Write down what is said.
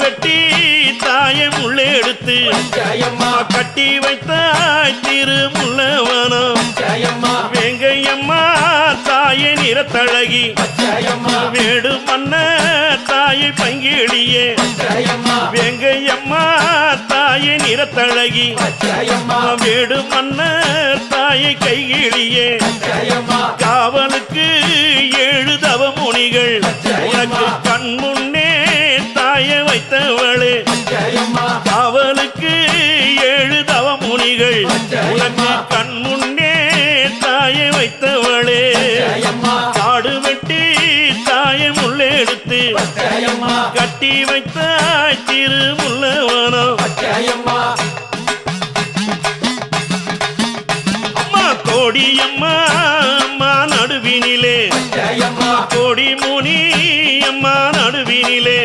வெட்டி தாயை முள்ளே எடுத்து கட்டி வைத்தாய் திருமுல்லவனம் வேங்கையம்மா தாயை நிறத்தழகி வேடு மன்ன தாயை பங்கிலியே வேங்கையம்மா தாயை நிறத்தழகி வேடு மன்ன தாயை கைகிழியே காவலுக்கு 7 தவமுனிகள் உனக்கு கண் முன்னே தாயை வைத்தவளே காவலுக்கு 7 தவமுனிகள் உனக்கு கண் முன்னே தாயை வைத்தவளே காடு வெட்டி தாயை முள்ளே எடுத்து கட்டி வைத்தாய் திருமுல்லவனம் அம்மா கோடியம்மா அம்மா நடுவினிலே கோடி முனி அம்மா நடுவினிலே